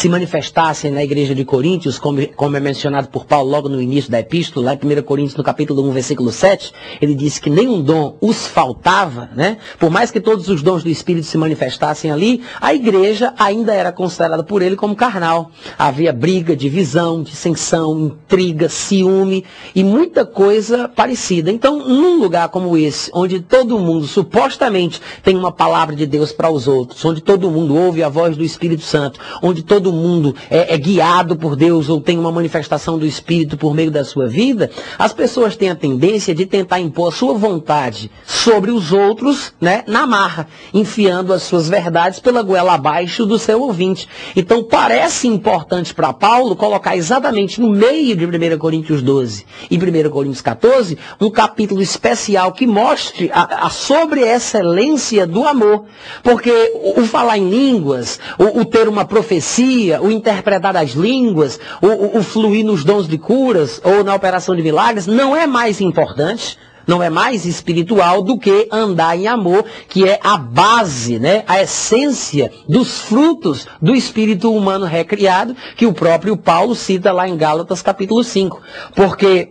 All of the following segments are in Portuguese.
se manifestassem na igreja de Coríntios, como é mencionado por Paulo logo no início da epístola, lá em 1 Coríntios, no capítulo 1, versículo 7, ele disse que nenhum dom os faltava, né? Por mais que todos os dons do Espírito se manifestassem ali, a igreja ainda era considerada por ele como carnal. Havia briga, divisão, dissensão, intriga, ciúme e muita coisa parecida. Então, num lugar como esse, onde todo mundo supostamente tem uma palavra de Deus para os outros, onde todo mundo ouve a voz do Espírito Santo, onde todo mundo é guiado por Deus ou tem uma manifestação do Espírito por meio da sua vida, as pessoas têm a tendência de tentar impor a sua vontade sobre os outros, né, na marra, enfiando as suas verdades pela goela abaixo do seu ouvinte. Então parece importante para Paulo colocar exatamente no meio de 1 Coríntios 12 e 1 Coríntios 14 um capítulo especial que mostre a sobre-excelência do amor. Porque o falar em línguas, o ter uma profecia, o interpretar as línguas, o fluir nos dons de curas ou na operação de milagres não é mais importante, não é mais espiritual do que andar em amor, que é a base, né, a essência dos frutos do espírito humano recriado, que o próprio Paulo cita lá em Gálatas capítulo 5. Porque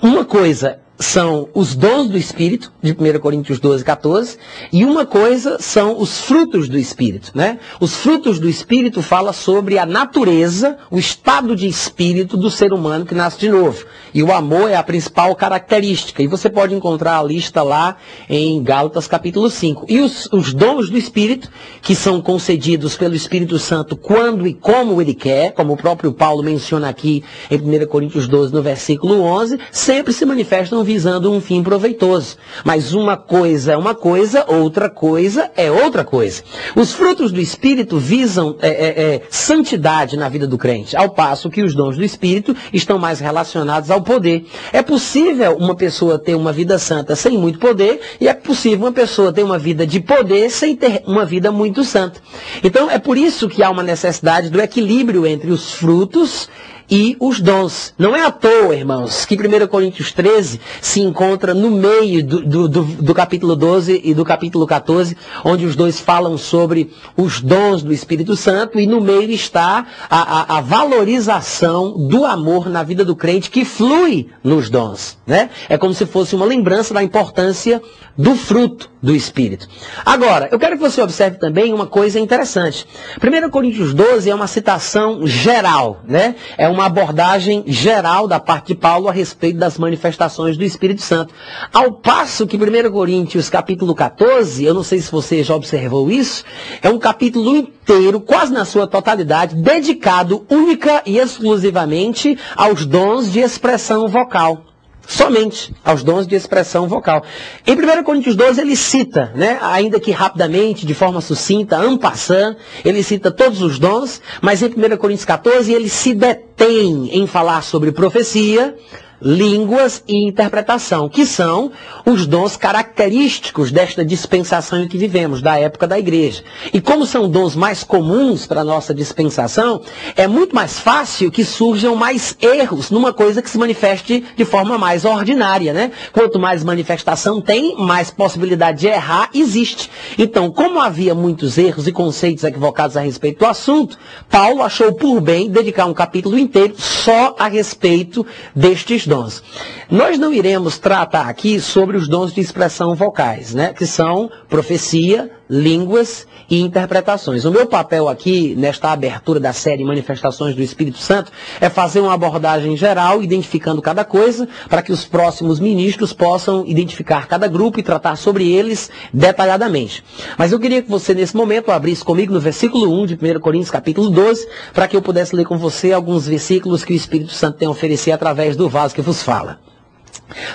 uma coisa são os dons do Espírito, de 1 Coríntios 12, 14, e uma coisa são os frutos do Espírito, né? Os frutos do Espírito falam sobre a natureza, o estado de espírito do ser humano que nasce de novo. E o amor é a principal característica. E você pode encontrar a lista lá em Gálatas capítulo 5. E os dons do Espírito, que são concedidos pelo Espírito Santo quando e como ele quer, como o próprio Paulo menciona aqui em 1 Coríntios 12, no versículo 11, sempre se manifestam visando um fim proveitoso. Mas uma coisa é uma coisa, outra coisa é outra coisa. Os frutos do Espírito visam santidade na vida do crente, ao passo que os dons do Espírito estão mais relacionados ao poder. É possível uma pessoa ter uma vida santa sem muito poder, e é possível uma pessoa ter uma vida de poder sem ter uma vida muito santa. Então é por isso que há uma necessidade do equilíbrio entre os frutos e os dons. Não é à toa, irmãos, que 1 Coríntios 13 se encontra no meio do capítulo 12 e do capítulo 14, onde os dois falam sobre os dons do Espírito Santo, e no meio está a valorização do amor na vida do crente que flui nos dons, né? É como se fosse uma lembrança da importância do fruto do Espírito. Agora, eu quero que você observe também uma coisa interessante. 1 Coríntios 12 é uma citação geral, né? É uma abordagem geral da parte de Paulo a respeito das manifestações do Espírito Santo. Ao passo que 1 Coríntios capítulo 14, eu não sei se você já observou isso, é um capítulo inteiro, quase na sua totalidade, dedicado única e exclusivamente aos dons de expressão vocal. Somente aos dons de expressão vocal. Em 1 Coríntios 12 ele cita, né, ainda que rapidamente, de forma sucinta, en passant, ele cita todos os dons, mas em 1 Coríntios 14 ele se detém em falar sobre profecia, línguas e interpretação, que são os dons característicos desta dispensação em que vivemos, da época da igreja. E como são dons mais comuns para a nossa dispensação, é muito mais fácil que surjam mais erros numa coisa que se manifeste de forma mais ordinária, né? Quanto mais manifestação tem, mais possibilidade de errar existe. Então, como havia muitos erros e conceitos equivocados a respeito do assunto, Paulo achou por bem dedicar um capítulo inteiro só a respeito destes dons. Nós não iremos tratar aqui sobre os dons de expressão vocais, né, que são profecia, línguas e interpretações. O meu papel aqui, nesta abertura da série Manifestações do Espírito Santo, é fazer uma abordagem geral, identificando cada coisa, para que os próximos ministros possam identificar cada grupo e tratar sobre eles detalhadamente. Mas eu queria que você, nesse momento, abrisse comigo no versículo 1 de 1 Coríntios, capítulo 12, para que eu pudesse ler com você alguns versículos que o Espírito Santo tem a oferecer através do vaso que vos fala.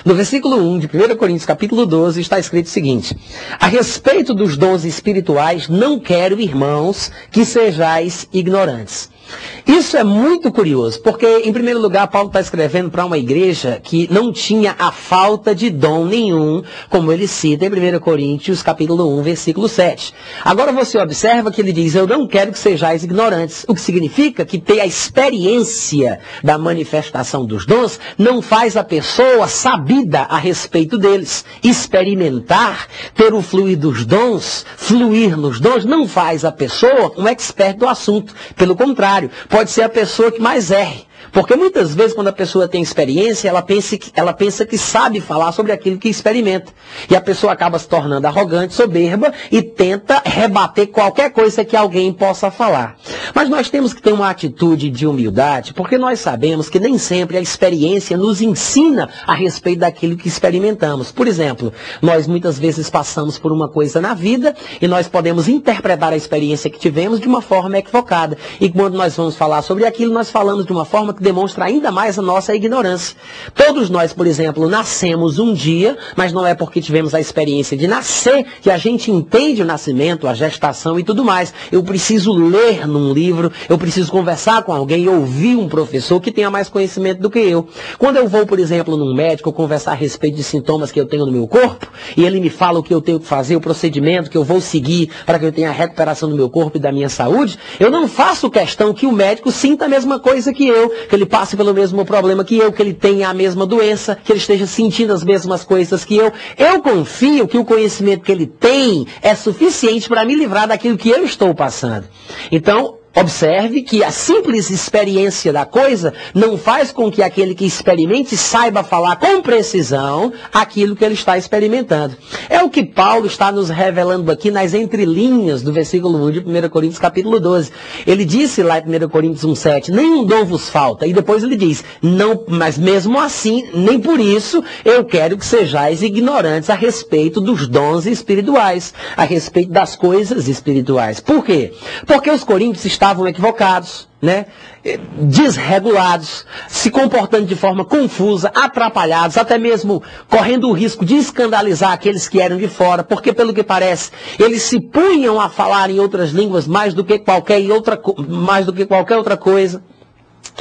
No versículo 1 de 1 Coríntios capítulo 12 está escrito o seguinte: a respeito dos dons espirituais, não quero, irmãos, que sejais ignorantes. Isso é muito curioso, porque, em primeiro lugar, Paulo está escrevendo para uma igreja que não tinha a falta de dom nenhum, como ele cita em 1 Coríntios, capítulo 1, versículo 7. Agora você observa que ele diz, eu não quero que sejais ignorantes, o que significa que ter a experiência da manifestação dos dons não faz a pessoa sabida a respeito deles. Experimentar, ter o fluir dos dons, fluir nos dons, não faz a pessoa um expert do assunto. Pelo contrário, pode ser a pessoa que mais erre. Porque muitas vezes, quando a pessoa tem experiência, ela pensa que sabe falar sobre aquilo que experimenta. E a pessoa acaba se tornando arrogante, soberba, e tenta rebater qualquer coisa que alguém possa falar. Mas nós temos que ter uma atitude de humildade, porque nós sabemos que nem sempre a experiência nos ensina a respeito daquilo que experimentamos. Por exemplo, nós muitas vezes passamos por uma coisa na vida, e nós podemos interpretar a experiência que tivemos de uma forma equivocada. E quando nós vamos falar sobre aquilo, nós falamos de uma forma que demonstra ainda mais a nossa ignorância. Todos nós, por exemplo, nascemos um dia, mas não é porque tivemos a experiência de nascer que a gente entende o nascimento, a gestação e tudo mais. Eu preciso ler num livro, eu preciso conversar com alguém, ouvir um professor que tenha mais conhecimento do que eu. Quando eu vou, por exemplo, num médico conversar a respeito de sintomas que eu tenho no meu corpo, e ele me fala o que eu tenho que fazer, o procedimento que eu vou seguir para que eu tenha a recuperação do meu corpo e da minha saúde, eu não faço questão que o médico sinta a mesma coisa que eu, que ele passe pelo mesmo problema que eu, que ele tenha a mesma doença, que ele esteja sentindo as mesmas coisas que eu. Eu confio que o conhecimento que ele tem é suficiente para me livrar daquilo que eu estou passando. Então, observe que a simples experiência da coisa não faz com que aquele que experimente saiba falar com precisão aquilo que ele está experimentando. É o que Paulo está nos revelando aqui nas entrelinhas do versículo 1 de 1 Coríntios capítulo 12. Ele disse lá em 1 Coríntios 1,7, nenhum dom vos falta. E depois ele diz, não, mas mesmo assim, nem por isso eu quero que sejais ignorantes a respeito dos dons espirituais, a respeito das coisas espirituais. Por quê? Porque os coríntios estavam equivocados, né? Desregulados, se comportando de forma confusa, atrapalhados, até mesmo correndo o risco de escandalizar aqueles que eram de fora, porque pelo que parece, eles se punham a falar em outras línguas mais do que qualquer outra coisa.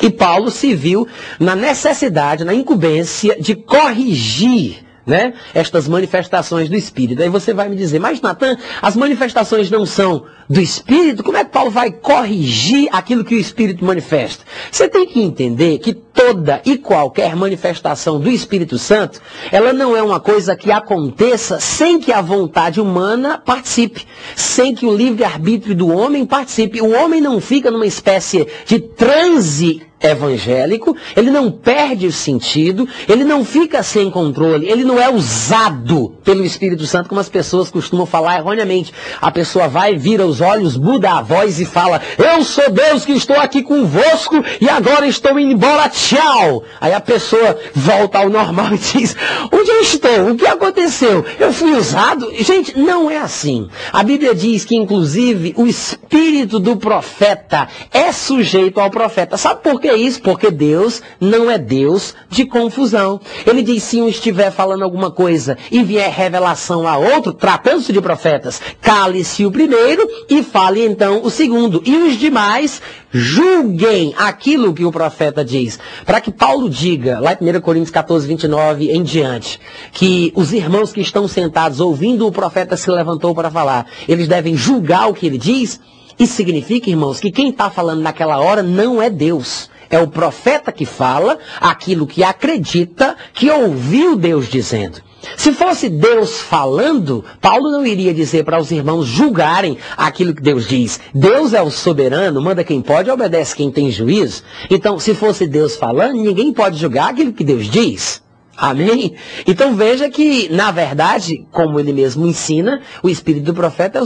E Paulo se viu na necessidade, na incumbência de corrigir, né, estas manifestações do Espírito. Aí você vai me dizer, mas Natan, as manifestações não são do Espírito? Como é que Paulo vai corrigir aquilo que o Espírito manifesta? Você tem que entender que toda e qualquer manifestação do Espírito Santo, ela não é uma coisa que aconteça sem que a vontade humana participe, sem que o livre-arbítrio do homem participe. O homem não fica numa espécie de transe evangélico, ele não perde o sentido, ele não fica sem controle, ele não é usado pelo Espírito Santo, como as pessoas costumam falar erroneamente. A pessoa vai, vira os olhos, muda a voz e fala, eu sou Deus que estou aqui convosco e agora estou indo embora, tchau. Aí a pessoa volta ao normal e diz, onde eu estou? O que aconteceu? Eu fui usado? Gente, não é assim. A Bíblia diz que, inclusive, o espírito do profeta é sujeito ao profeta. Sabe por que isso? Porque Deus não é Deus de confusão. Ele diz, se um estiver falando alguma coisa e vier revelação a outro, tratando-se de profetas, cale-se o primeiro e fale então o segundo. E os demais julguem aquilo que o profeta diz. Para que Paulo diga, lá em 1 Coríntios 14, 29 em diante, que os irmãos que estão sentados ouvindo o profeta se levantou para falar, eles devem julgar o que ele diz. Isso significa, irmãos, que quem está falando naquela hora não é Deus. É o profeta que fala aquilo que acredita que ouviu Deus dizendo. Se fosse Deus falando, Paulo não iria dizer para os irmãos julgarem aquilo que Deus diz. Deus é o soberano, manda quem pode, obedece quem tem juízo. Então, se fosse Deus falando, ninguém pode julgar aquilo que Deus diz. Amém? Então veja que, na verdade, como ele mesmo ensina, o espírito do profeta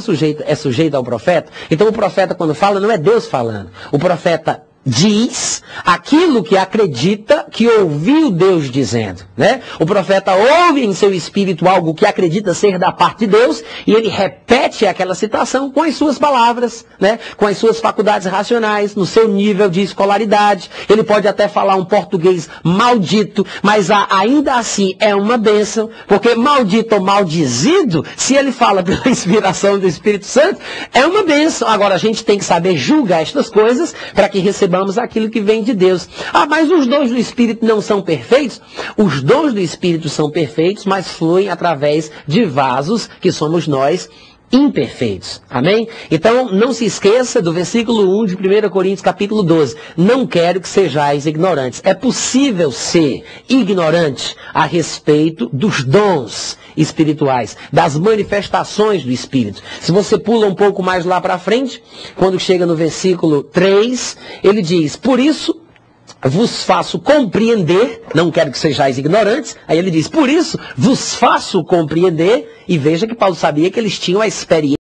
é sujeito ao profeta. Então o profeta, quando fala, não é Deus falando. O profeta diz aquilo que acredita que ouviu Deus dizendo, né? O profeta ouve em seu espírito algo que acredita ser da parte de Deus e ele repete aquela citação com as suas palavras, né? Com as suas faculdades racionais, no seu nível de escolaridade. Ele pode até falar um português maldito, mas ainda assim é uma bênção, porque maldito ou maldizido, se ele fala pela inspiração do Espírito Santo, é uma bênção. Agora a gente tem que saber julgar estas coisas para que recebamos aquilo que vem de Deus. Ah, mas os dons do Espírito não são perfeitos? Os dons do Espírito são perfeitos, mas fluem através de vasos, que somos nós, imperfeitos. Amém? Então, não se esqueça do versículo 1 de 1 Coríntios capítulo 12. Não quero que sejais ignorantes. É possível ser ignorante a respeito dos dons espirituais, das manifestações do Espírito. Se você pula um pouco mais lá para frente, quando chega no versículo 3, ele diz, por isso vos faço compreender, não quero que sejais ignorantes, aí ele diz, por isso vos faço compreender, e veja que Paulo sabia que eles tinham a experiência